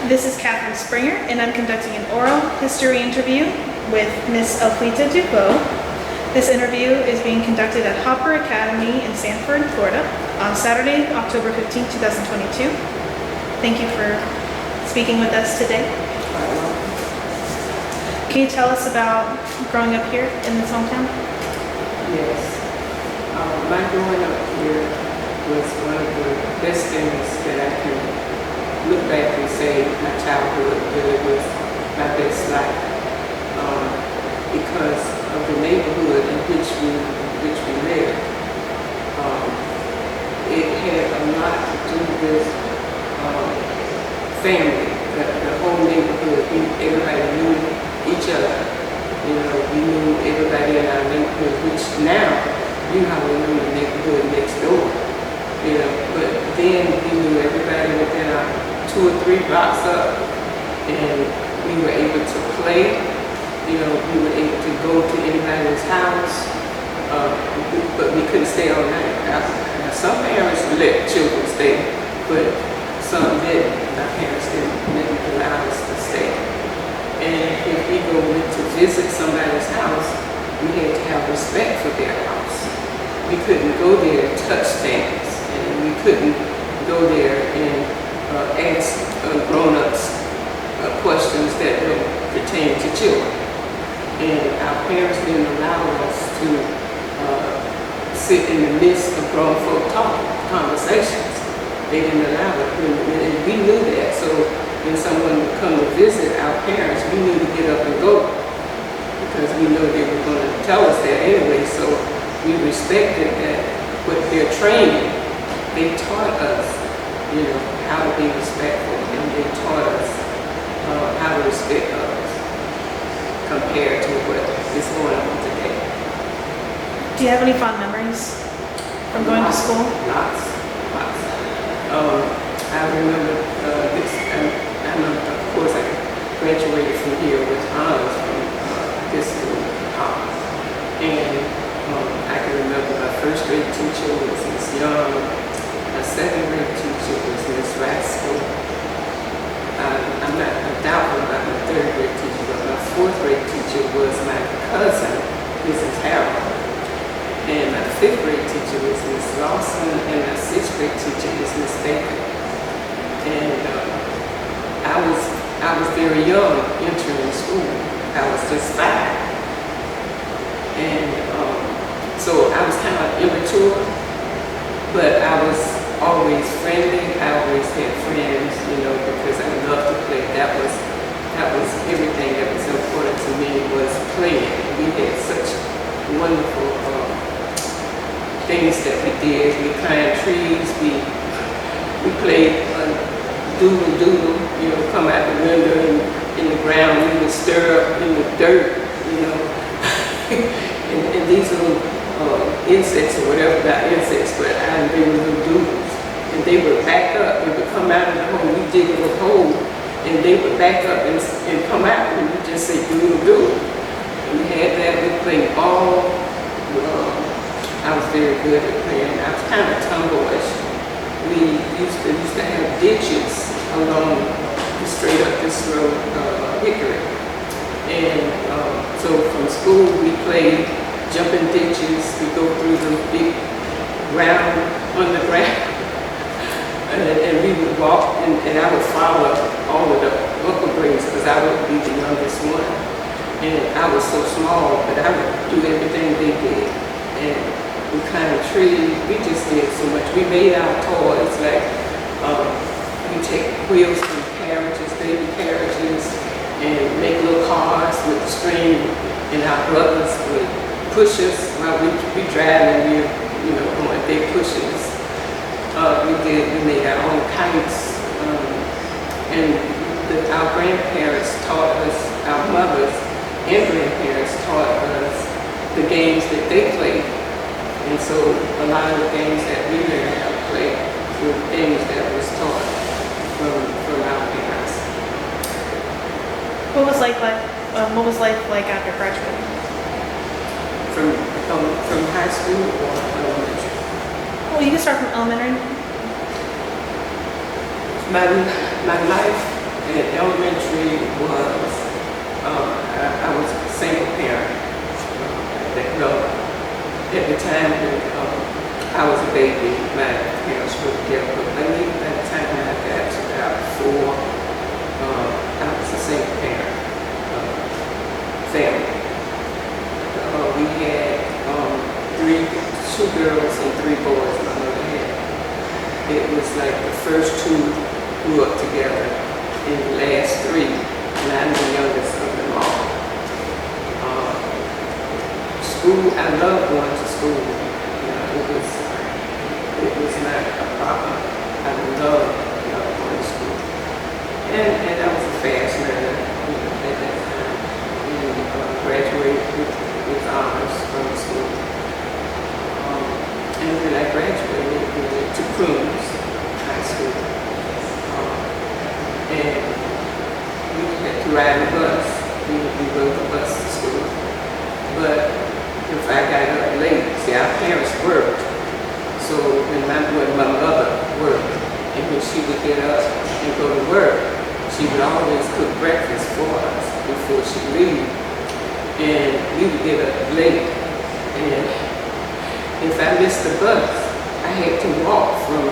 This is Catherine Springer, and I'm conducting an oral history interview with Miss Elfleata Deveaux. This interview is being conducted at Hopper Academy in Sanford, Florida, on Saturday, October 15, 2022. Thank you for speaking with us today. Can you tell us about growing up here in this hometown? Yes. My growing up here was one of the best things that I can look back and say my childhood really was my best life, because of the neighborhood in which we lived. It had a lot to do with family. The whole neighborhood, everybody knew each other. You know, we knew everybody in our neighborhood, which now you hardly knew the neighborhood next door. You know, but then we knew everybody within our 2 or 3 blocks up, and we were able to play. You know, we were able to go to anybody's house, but we couldn't stay all night. Now, some parents let children stay, but some didn't. My parents didn't allow us to stay. And if we went to visit somebody's house, we had to have respect for their house. We couldn't go there and touch things, and we couldn't go there and ask grown-ups questions that don't pertain to children. And our parents didn't allow us to sit in the midst of grown folk conversations. They didn't allow it, and we knew that. So when someone would come to visit our parents, we knew to get up and go, because we knew they were going to tell us that anyway. So we respected that. With their training, they taught us, you know, how to be respectful, and they taught us how to respect others compared to what is going on today. Do you have any fond memories from going to school? Lots. I remember this, of course I graduated from here with honors from this school, and I can remember my first grade teacher was Miss Young, my second grade teacher was Miss Rascal. I'm not doubtful about my third grade teacher, but my fourth grade teacher was my cousin, Mrs. Harold. And my fifth grade teacher was Miss Lawson, and my sixth grade teacher was Miss Baker. And I was very young entering school. I was just 5. And so I was kind of immature, but I was always friendly. I always had friends, you know, because I loved to play. That was everything that was important to me, was playing. We had such wonderful things that we did. We climbed trees. We played doodle, you know, come out the window and in the ground. We would stir up in the dirt, you know. and these little insects or whatever, not insects, but they were little doodles. And they would back up. They would come out of the hole. We dig a little hole, and they would back up and come out, and we just say doodle. And we had that. We played ball. I was very good at playing. I was kind of tomboyish. We used to have ditches along straight up this road, Hickory. And so from school we played jumping ditches. We go through the big ground on the ground, and we would walk, and I would follow all of the upper grades because I would be the youngest one. And I was so small, but I would do everything they did. And we climbed trees. We just did so much. We made our toys, like we take wheels from carriages, baby carriages, and make little cars with the string, and our brothers would push us while we drive, and we, you know, going, they push us. We made our own kites, and our grandparents taught us, our mothers and grandparents taught us the games that they played. And so a lot of the games that we learned how to play were things that was taught from our parents. What was life like after graduating? From high school or elementary? Well, you can start from elementary. My life And elementary was, I was a single parent. At the time when I was a baby, my parents were together. But maybe by the time I got to about 4, I was a single parent family. We had 2 girls and 3 boys my mother had. It was like the first 2 grew up together, and the last 3, and I'm the youngest of them all. School, I loved going to school. It was not a problem. I loved going to school. And I was a fast learner at that time. And graduated with honors from school. And when I graduated, we went to Crooms High School. And we had to ride the bus. We rode the bus to school. But if I got up late, see, our parents worked. So when my mother worked, and when she would get up and go to work, she would always cook breakfast for us before she leave. And we would get up late. And if I missed the bus, I had to walk from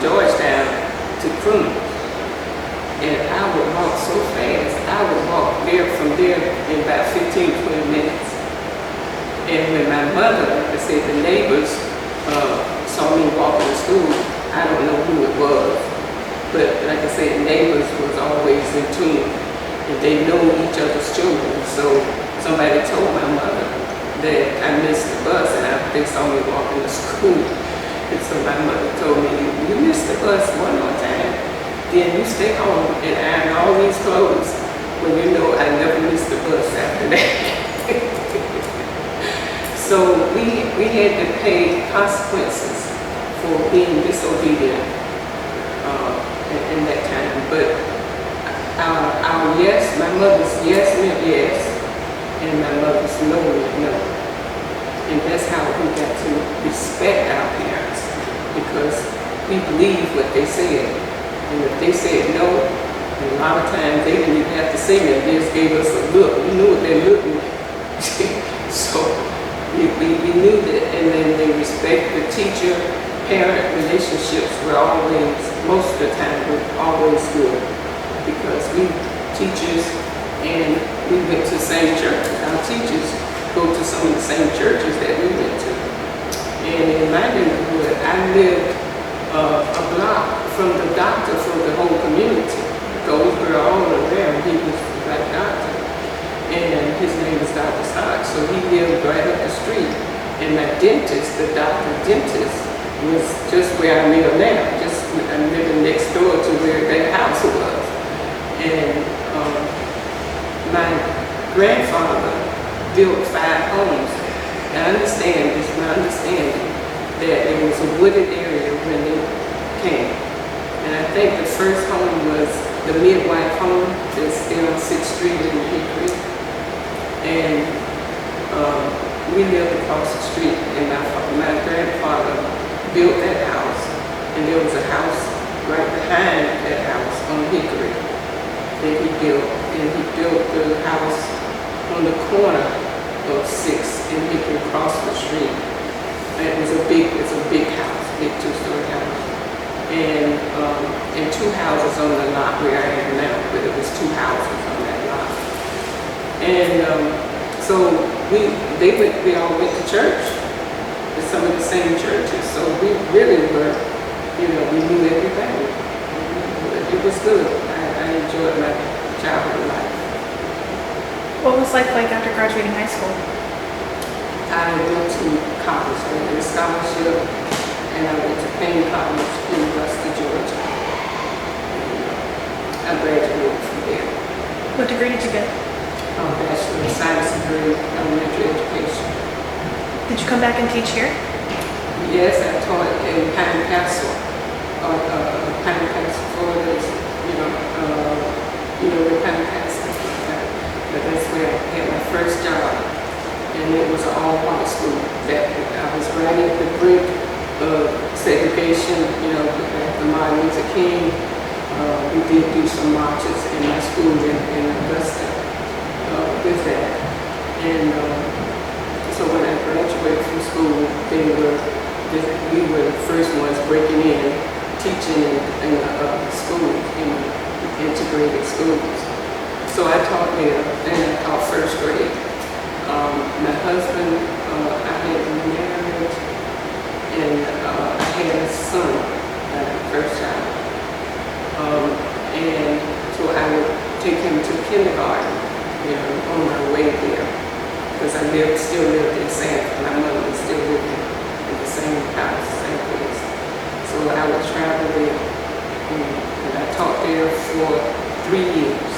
Georgetown to Crooms. And I would walk so fast, I would walk from there in about 15-20 minutes. And when my mother, like I said, the neighbors saw me walking to school, I don't know who it was, but like I said, neighbors was always in tune, and they know each other's children. So somebody told my mother that I missed the bus, and they saw me walking to school. And so my mother told me, you missed the bus one more time, then you stay home and iron all these clothes. Well, you know, I never missed the bus after that. So we had to pay consequences for being disobedient in that time. But our yes, my mother's yes meant yes, and my mother's no meant no. And that's how we got to respect our parents, because we believe what they said. And if they said no, and a lot of times they didn't even have to say that, they just gave us a look. We knew what they looked like. So we knew that, and then the respect, the teacher-parent relationships were always, most of the time, were always good, because we teachers, and we went to the same churches. Our teachers go to some of the same churches that we went to. And in my neighborhood, I lived a block from the doctor for the whole community. Those were all around. He was a black doctor. And his name is Dr. Stark, so he lived right up the street. And my dentist, the doctor dentist, was just where I live now. I'm living next door to where that house was. And my grandfather built 5 homes. And it's my understanding that it was a wooded area when they came. And I think the first home was the midwife home that's still on 6th Street in Hickory. And we lived across the street, and my grandfather built that house, and there was a house right behind that house on Hickory that he built, and he built the house on the corner of 6th and Hickory across the street. And it's a big house, big 2-story house, and 2 houses on the lot where I am now, but it was 2 houses on that lot. And so we all went to church, to some of the same churches. So we really were, we knew everybody. It was good. I enjoyed my childhood life. What was life like after graduating high school? I went to college. I got a scholarship, and I went to Payne College, University of Georgia. I graduated from there. What degree did you get? Bachelor of Science degree, elementary education. Did you come back and teach here? Yes, I taught in Pine Castle, Florida. The Pine Castle. But that's where I had my first job, and it was an all-white school. That I was right at the brink of segregation. After Martin Luther King, we did do some marches in my school in Augusta with that. And so when I graduated from school, we were the first ones breaking in, teaching in school, in integrated schools. So I taught there, and I taught first grade. My husband, I had married, and I had a son, first child. And so I would take him to kindergarten, on my way there, because I still lived in Sanford. My mother was still living in the same house, same place. So I would travel there, and I taught there for 3 years.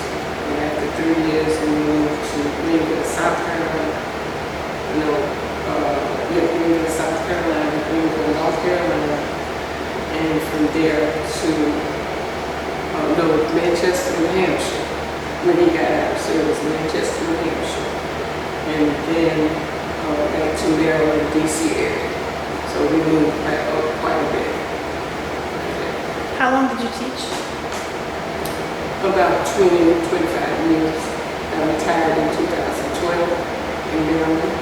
And after 3 years, we moved to Greenville, South Carolina. Greenville, South Carolina, Greenville, North Carolina, and from there to Manchester, New Hampshire. When he got out of service, Manchester, New Hampshire, and then back to Maryland, D.C. area. So we moved back up quite a bit. How long did you teach? About 25 years. I retired in 2012 in Maryland.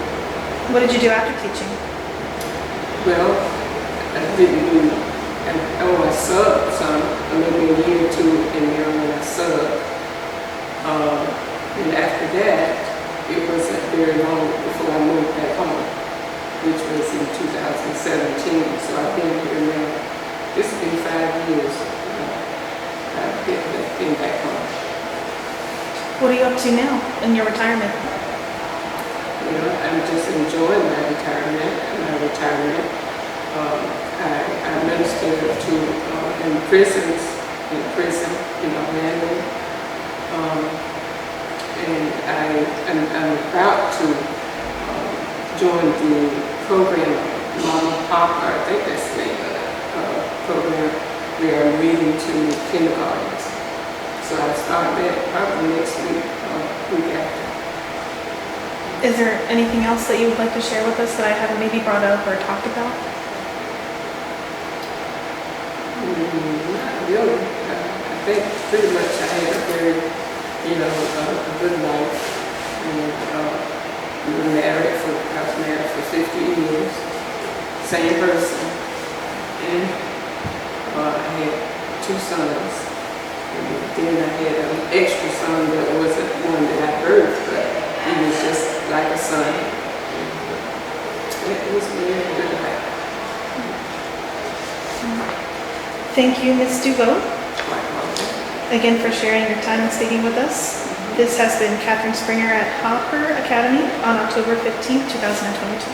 What did you do after teaching? Well, I subbed some, maybe a year or two in Maryland. I subbed. And after that, it wasn't very long before I moved back home, which was in 2017. So I've been here now. This has been 5 years. I've been back home. What are you up to now in your retirement? I'm just enjoying my retirement. I ministered to in prison in Orlando, and I'm about to join the program, Mama Papa, I think that's the name of the program, where I'm reading to kindergartens. So I start that probably next week after. Is there anything else that you would like to share with us that I haven't maybe brought up or talked about? Not really. I think pretty much I had a very, a good life. And I was married for 50 years. Same person. And I had 2 sons. And then I had an extra son that wasn't one that I birthed, but he was just like a son. It was really a good life. Thank you, Ms. Deveaux, again for sharing your time and speaking with us. This has been Catherine Springer at Hopper Academy on October 15, 2022.